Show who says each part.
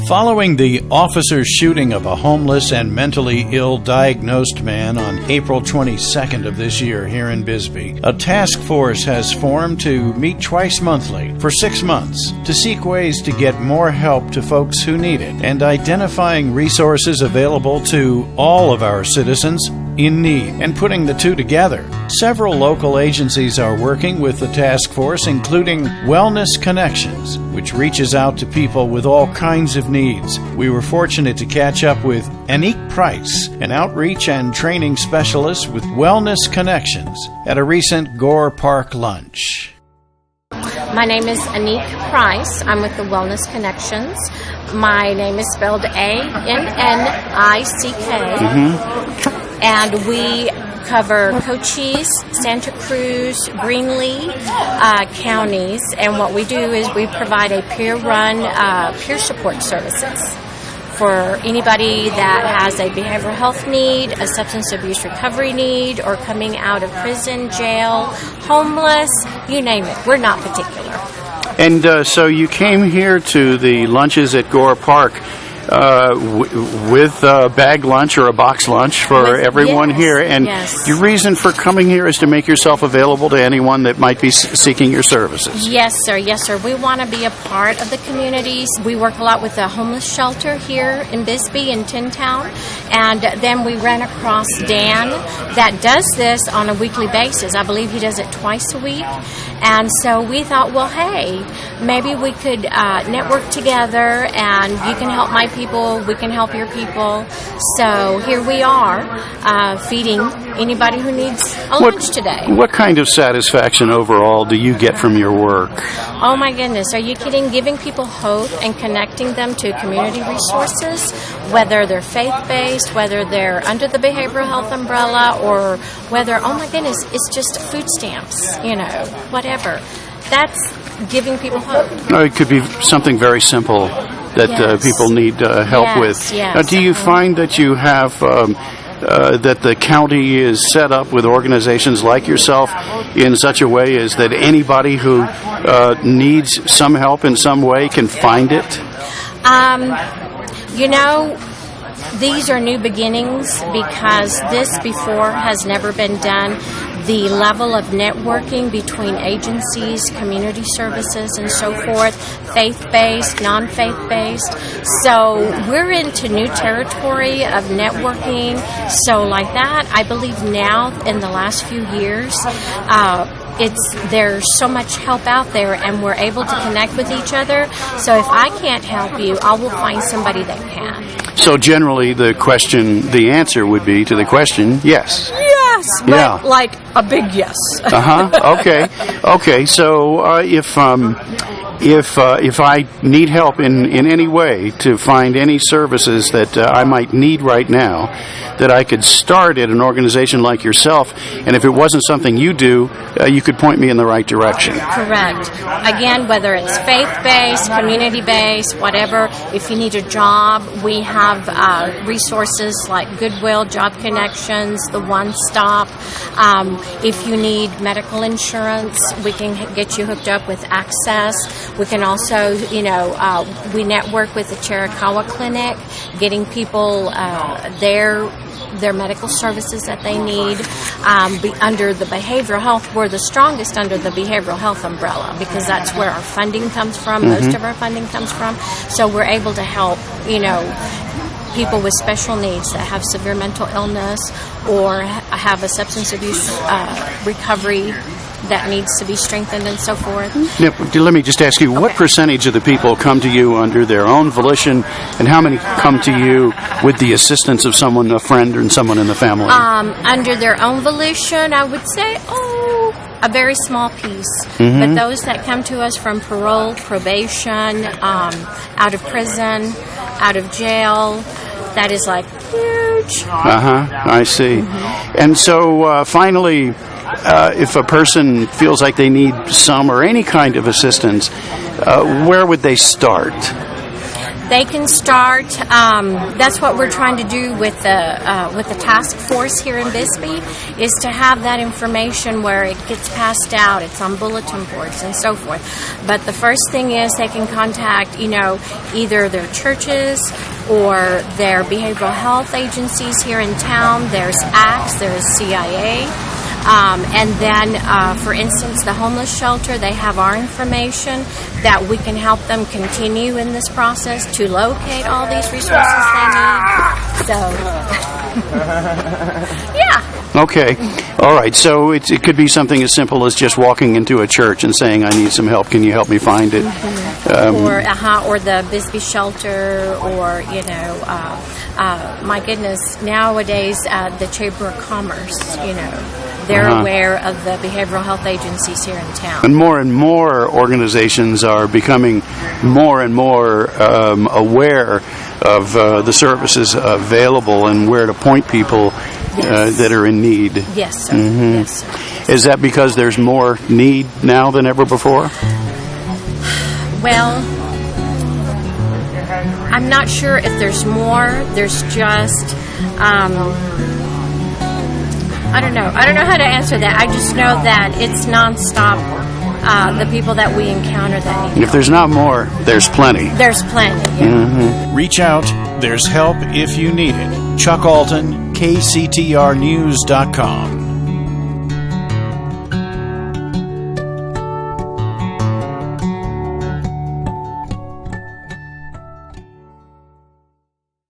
Speaker 1: Following the officer's shooting of a homeless and mentally ill diagnosed man on April 22nd of this year here in Bisbee, a task force has formed to meet twice monthly for 6 months to seek ways to get more help to folks who need it and identifying resources available to all of our citizens in need and putting the two together. Several local agencies are working with the task force, including Wellness Connections, which reaches out to people with all kinds of needs. We were fortunate to catch up with Annick Price, an outreach and training specialist with Wellness Connections, at a recent Goar Park lunch.
Speaker 2: My name is Annick Price. I'm with the Wellness Connections. My name is spelled A-N-N-I-C-K. And we cover Cochise, Santa Cruz, Greenlee counties. And what we do is we provide a peer-run peer support services for anybody that has a behavioral health need, a substance abuse recovery need, or coming out of prison, jail, homeless, you name it. We're not particular.
Speaker 3: And so you came here to the lunches at Goar Park with a bag lunch or a box lunch for everyone here. And your reason for coming here is to make yourself available to anyone that might be seeking your services.
Speaker 2: Yes, sir. Yes, sir. We want to be a part of the communities. We work a lot with the homeless shelter here in Bisbee in Tin Town. And then we ran across Dan that does this on a weekly basis. I believe he does it twice a week. And so we thought, well, hey, maybe we could network together and you can help my people, we can help your people. So here we are, feeding anybody who needs a lunch today.
Speaker 3: What kind of satisfaction overall do you get from your work?
Speaker 2: Oh my goodness, are you kidding? Giving people hope and connecting them to community resources, whether they're faith-based, whether they're under the behavioral health umbrella, or whether, oh my goodness, it's just food stamps, you know, whatever. That's giving people hope.
Speaker 3: It could be something very simple that people need help with.
Speaker 2: Yes.
Speaker 3: Do you find that you have that the county is set up with organizations like yourself in such a way as that anybody who needs some help in some way can find it?
Speaker 2: You know, these are new beginnings because this before has never been done. The level of networking between agencies, community services, and so forth, faith-based, non-faith-based. So we're into new territory of networking. So like that, I believe now in the last few years, there's so much help out there and we're able to connect with each other. So if I can't help you, I will find somebody that can.
Speaker 3: So generally the answer would be to the question, yes.
Speaker 2: Yes, but like a big yes.
Speaker 3: Okay. So if I need help in any way to find any services that I might need right now, that I could start at an organization like yourself, and if it wasn't something you do, you could point me in the right direction.
Speaker 2: Correct. Again, whether it's faith-based, community-based, whatever, if you need a job, we have resources like Goodwill, Job Connections, the One Stop. If you need medical insurance, we can get you hooked up with Access. We can also, we network with the Chiricahua Clinic, getting people their medical services that they need. Under the behavioral health, we're the strongest under the behavioral health umbrella because that's where our funding comes from. Most of our funding comes from. So we're able to help, people with special needs that have severe mental illness or have a substance abuse recovery that needs to be strengthened and so forth.
Speaker 3: Now, let me just ask you, what percentage of the people come to you under their own volition, and how many come to you with the assistance of someone, a friend, or someone in the family?
Speaker 2: Under their own volition, I would say, a very small piece. But those that come to us from parole, probation, out of prison, out of jail, that is like huge.
Speaker 3: I see. And so finally, if a person feels like they need some or any kind of assistance, where would they start?
Speaker 2: They can start. That's what we're trying to do with the task force here in Bisbee, is to have that information where it gets passed out. It's on bulletin boards and so forth. But the first thing is they can contact, either their churches or their behavioral health agencies here in town. There's ACTS, there's CIA. And then, for instance, the homeless shelter, they have our information that we can help them continue in this process to locate all these resources they need. So, yeah.
Speaker 3: Okay. All right. So it could be something as simple as just walking into a church and saying, I need some help. Can you help me find it?
Speaker 2: Or the Bisbee shelter, or, my goodness, nowadays, the Chamber of Commerce, they're aware of the behavioral health agencies here in town.
Speaker 3: And more organizations are becoming more and more aware of the services available and where to point people that are in need.
Speaker 2: Yes, sir.
Speaker 3: Mm-hmm.
Speaker 2: Yes, sir.
Speaker 3: Is that because there's more need now than ever before?
Speaker 2: Well, I'm not sure if there's more. There's just... I don't know how to answer that. I just know that it's nonstop. The people that we encounter that need
Speaker 3: If there's not more, there's plenty.
Speaker 2: There's plenty. Yeah.
Speaker 3: Mm-hmm.
Speaker 1: Reach out. There's help if you need it. Chuck Alton, KCTRnews.com.